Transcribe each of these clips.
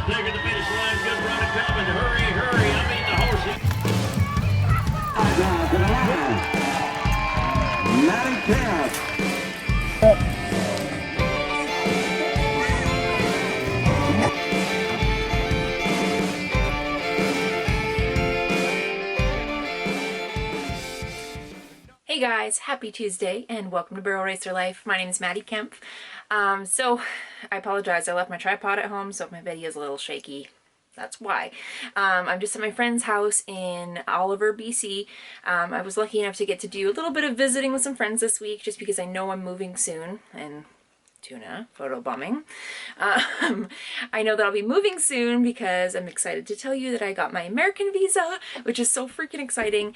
taking the finish line. Good run coming. Hurry, hurry. I mean the horses. MaddiKempf. Hey guys, happy Tuesday and welcome to Barrel Racer Life. My name is Maddie Kempf. So I apologize, I left my tripod at home, so if my video is a little shaky, that's why. I'm just at my friend's house in Oliver, BC. I was lucky enough to get to do a little bit of visiting with some friends this week just because I know I'm moving soon, and tuna, photo bombing. I know that I'll be moving soon because I'm excited to tell you that I got my American visa, which is so freaking exciting.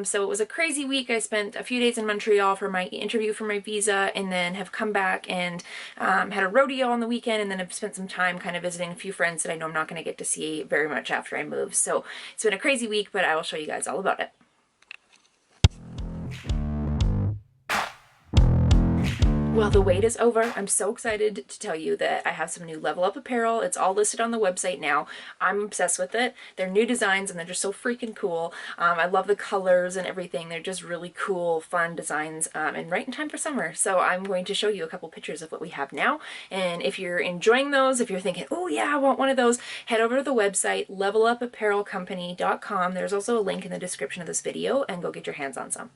So it was a crazy week. I spent a few days in Montreal for my interview for my visa and then have come back and had a rodeo on the weekend and then have spent some time kind of visiting a few friends that I know I'm not going to get to see very much after I move. So it's been a crazy week, but I will show you guys all about it. Well, the wait is over. I'm so excited to tell you that I have some new Level Up apparel. It's all listed on the website now. I'm obsessed with it. They're new designs and they're just so freaking cool. I love the colors and everything. They're just really cool, fun designs and right in time for summer. So I'm going to show you a couple pictures of what we have now. And if you're enjoying those, if you're thinking, oh yeah, I want one of those, head over to the website, levelupapparelcompany.com. There's also a link in the description of this video and go get your hands on some.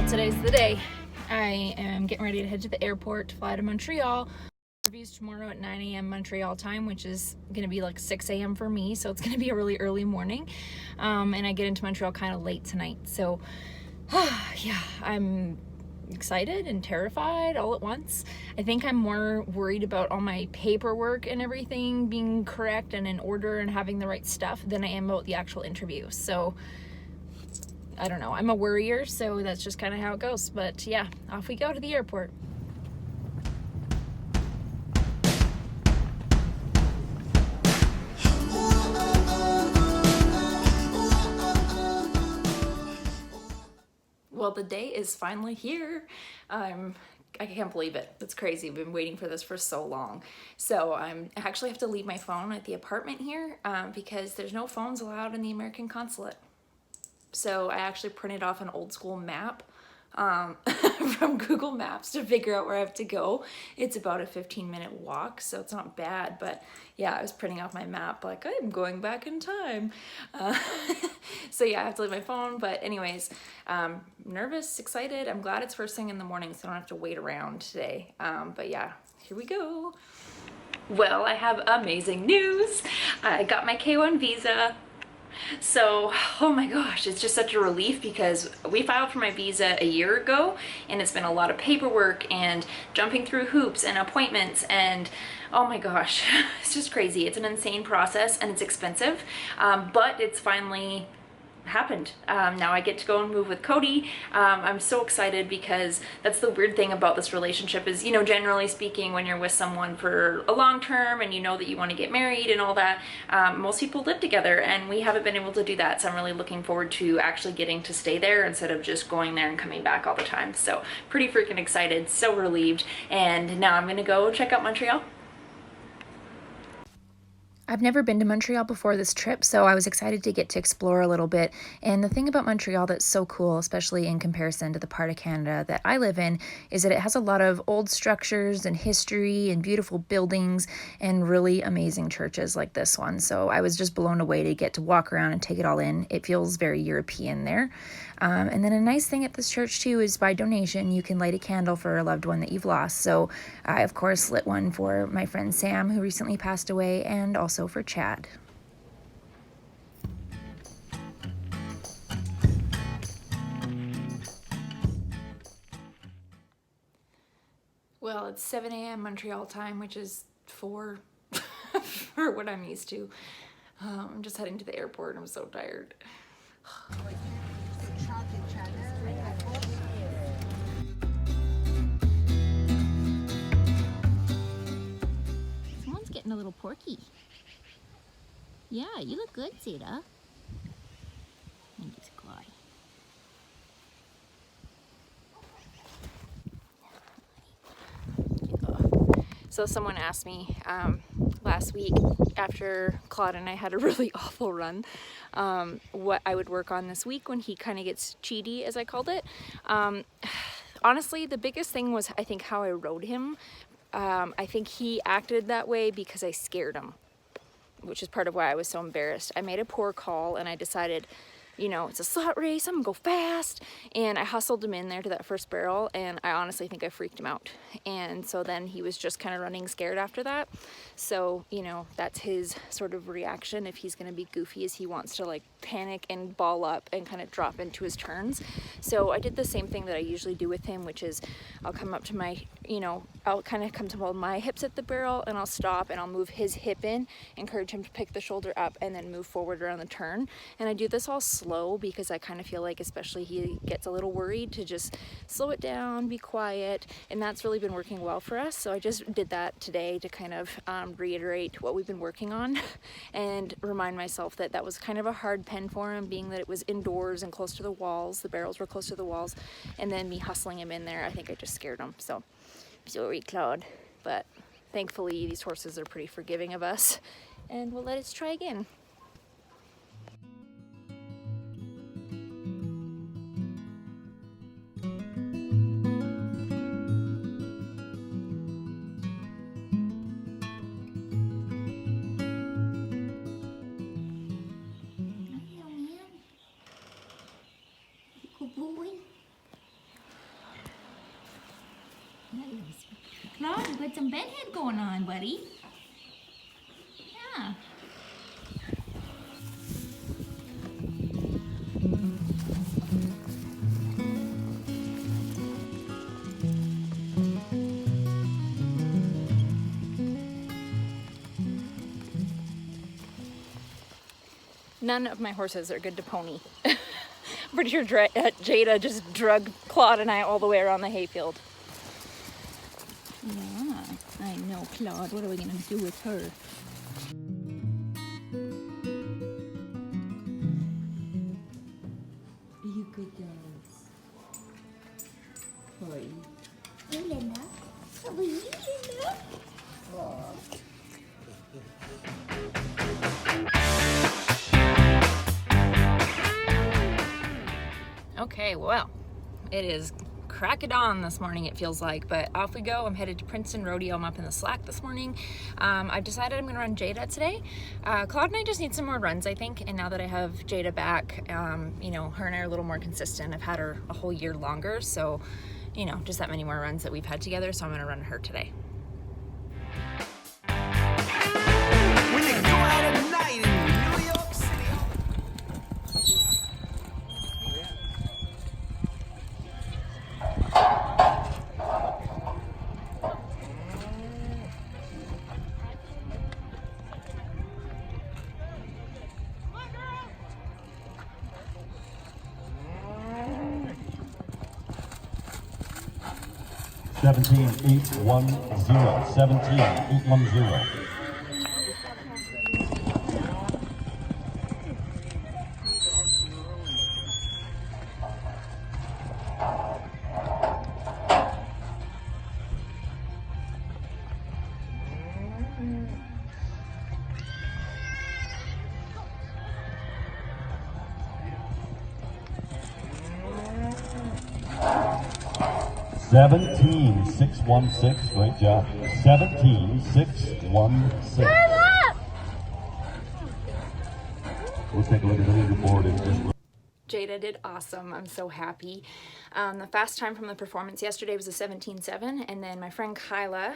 Today's the day. I am getting ready to head to the airport to fly to Montreal. Interviews tomorrow at 9 a.m. Montreal time, which is going to be like 6 a.m. for me, so it's going to be a really early morning. And I get into Montreal kind of late tonight. So, yeah, I'm excited and terrified all at once. I think I'm more worried about all my paperwork and everything being correct and in order and having the right stuff than I am about the actual interview. So, I don't know, I'm a worrier, so that's just kind of how it goes. But yeah, off we go to the airport. Well, the day is finally here. I can't believe it. It's crazy. I've been waiting for this for so long. So I actually have to leave my phone at the apartment here because there's no phones allowed in the American consulate. So I actually printed off an old school map from Google Maps to figure out where I have to go. It's about a 15-minute walk, so it's not bad. But yeah, I was printing off my map like I'm going back in time. So yeah, I have to leave my phone. But anyways, nervous, excited. I'm glad it's first thing in the morning, so I don't have to wait around today. But yeah, here we go. Well, I have amazing news. I got my K1 visa. So, oh my gosh, it's just such a relief because we filed for my visa a year ago and it's been a lot of paperwork and jumping through hoops and appointments and oh my gosh, it's just crazy. It's an insane process and it's expensive, but it's finally happened. Now I get to go and move with Cody. I'm so excited because that's the weird thing about this relationship is, you know, generally speaking, when you're with someone for a long term and you know that you want to get married and all that, most people live together and we haven't been able to do that. So I'm really looking forward to actually getting to stay there instead of just going there and coming back all the time. So pretty freaking excited, so relieved. And now I'm going to go check out Montreal. I've never been to Montreal before this trip, so I was excited to get to explore a little bit. And the thing about Montreal that's so cool, especially in comparison to the part of Canada that I live in, is that it has a lot of old structures and history and beautiful buildings and really amazing churches like this one. So I was just blown away to get to walk around and take it all in. It feels very European there. And then a nice thing at this church too is by donation you can light a candle for a loved one that you've lost. So I of course lit one for my friend Sam, who recently passed away, and also for Chad. Well, it's 7 a.m. Montreal time, which is 4 for what I'm used to. I'm just heading to the airport. I'm so tired. Porky. Yeah, you look good, Zeta. And just cry. So someone asked me last week after Claude and I had a really awful run, what I would work on this week when he kind of gets cheaty, as I called it. Honestly, the biggest thing was, I think, how I rode him. I think he acted that way because I scared him, which is part of why I was so embarrassed. I made a poor call and I decided, you know, it's a slot race, I'm gonna go fast. And I hustled him in there to that first barrel, and I honestly think I freaked him out. And so then he was just kind of running scared after that. So, you know, that's his sort of reaction if he's gonna be goofy, is he wants to like panic and ball up and kind of drop into his turns. So I did the same thing that I usually do with him, which is I'll come up to my, you know, I'll kind of come to hold my hips at the barrel and I'll stop and I'll move his hip in, encourage him to pick the shoulder up and then move forward around the turn. And I do this all slow because I kind of feel like, especially he gets a little worried, to just slow it down, be quiet, and that's really been working well for us. So I just did that today to kind of reiterate what we've been working on and remind myself that that was kind of a hard pen for him, being that it was indoors and close to the walls, the barrels were close to the walls, and then me hustling him in there, I think I just scared him. So sorry, Claude, but thankfully these horses are pretty forgiving of us, and we'll let us try again. Claude, you've got some bedhead going on, buddy. Yeah. None of my horses are good to pony. I'm pretty sure Jada just drug Claude and I all the way around the hayfield. Yeah, I know, Claude. What are we gonna do with her? You good dogs. Boy. Hey, Linda. How are you, Linda? Oh. Okay, well, it is crack of dawn this morning, it feels like, but off we go. I'm headed to Princeton Rodeo. I'm up in the slack this morning. I decided I'm gonna run Jada today. Claude and I just need some more runs, I think, and now that I have Jada back, you know, her and I are a little more consistent. I've had her a whole year longer, so, you know, just that many more runs that we've had together, so I'm gonna run her today. When they go out at night in New York City. 17-8-1-0. 17-8-1-0. Seventeen, 6-1-6, great job. 17-6-1-6. Let's take a look at the leaderboard. Jada did awesome. I'm so happy. The fast time from the performance yesterday was a 17-7, and then my friend Kyla,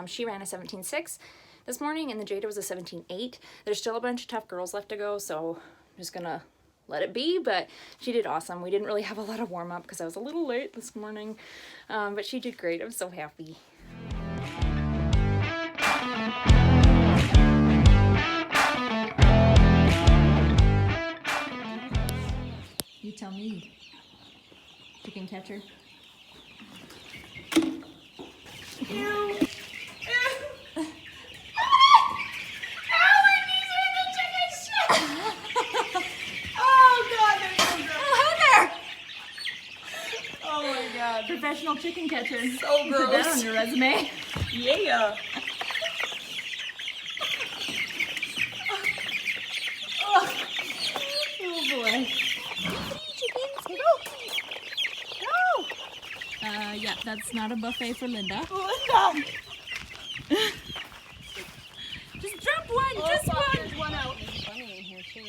she ran a 17-6 this morning, and the Jada was a 17-8. There's still a bunch of tough girls left to go, so I'm just gonna let it be, but she did awesome. We didn't really have a lot of warm-up because I was a little late this morning, but she did great. I'm so happy. You tell me. You can catch her. professional chicken catcher. So Put that gross. on your resume. Yeah. Oh boy. Yeah, that's not a buffet for Linda. Linda. Just drop one, just one. There's one out. There's a bunny in here too.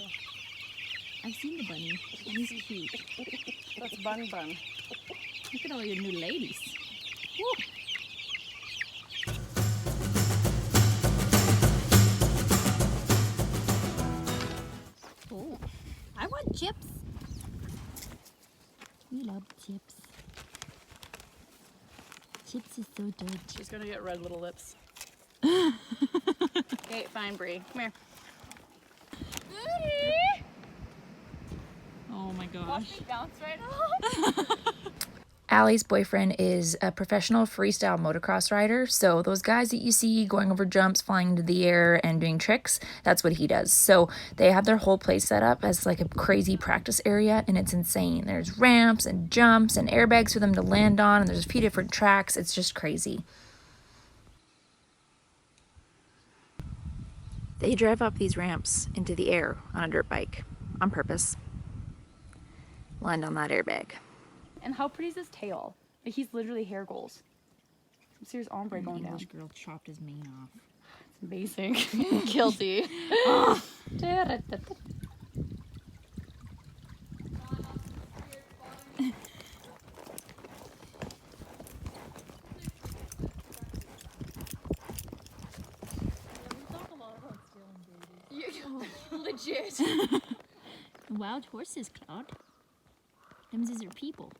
I've seen the bunny. He's cute. That's Bun Bun. Look at all your new ladies. Oh, I want chips. We love chips. Chips is so good. She's gonna get red little lips. Okay, fine, Bree. Come here. Oh my gosh. Bounce right off. Allie's boyfriend is a professional freestyle motocross rider, so those guys that you see going over jumps, flying into the air, and doing tricks, that's what he does. So they have their whole place set up as like a crazy practice area, and it's insane. There's ramps and jumps and airbags for them to land on, and there's a few different tracks. It's just crazy. They drive up these ramps into the air on a dirt bike on purpose. Land on that airbag. And how pretty is his tail? Like, he's literally hair goals. Some serious ombre going down. English girl chopped his mane off. It's amazing. Guilty. Legit. Wild horses, Claude. Them's are people.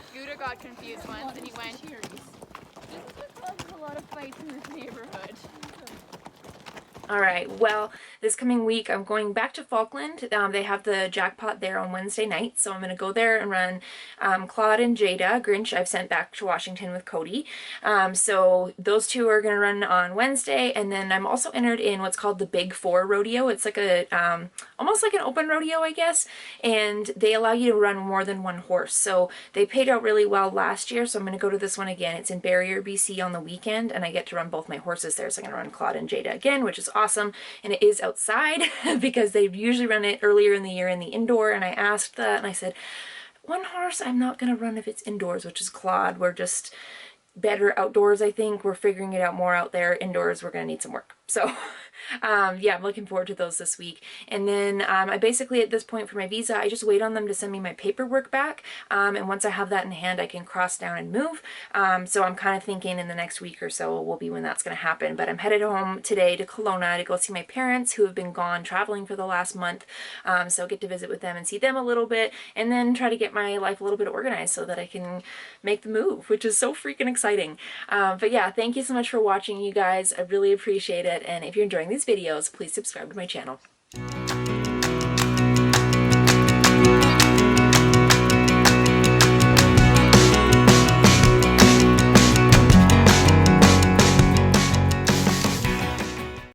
Scooter got confused once and he went, this is what causes a lot of fights in this neighborhood. All right, well, this coming week I'm going back to Falkland. They have the jackpot there on Wednesday night, so I'm going to go there and run Claude and Jada. Grinch I've sent back to Washington with Cody. So those two are going to run on Wednesday, and then I'm also entered in what's called the Big Four Rodeo. It's like a almost like an open rodeo, I guess, and they allow you to run more than one horse. So they paid out really well last year, so I'm going to go to this one again. It's in Barrier, BC on the weekend, and I get to run both my horses there, so I'm going to run Claude and Jada again, which is awesome. And it is outside because they usually run it earlier in the year in the indoor, and I asked that and I said, one horse I'm not going to run if it's indoors, which is Claude. We're just better outdoors, I think. We're figuring it out more out there. Indoors, we're going to need some work. So yeah, I'm looking forward to those this week. And then I basically, at this point for my visa, I just wait on them to send me my paperwork back. And once I have that in hand, I can cross down and move. So I'm kind of thinking in the next week or so will be when that's going to happen. But I'm headed home today to Kelowna to go see my parents who have been gone traveling for the last month. So get to visit with them and see them a little bit, and then try to get my life a little bit organized so that I can make the move, which is so freaking exciting. But yeah, thank you so much for watching, you guys. I really appreciate it. And if you're enjoying these videos, please subscribe to my channel.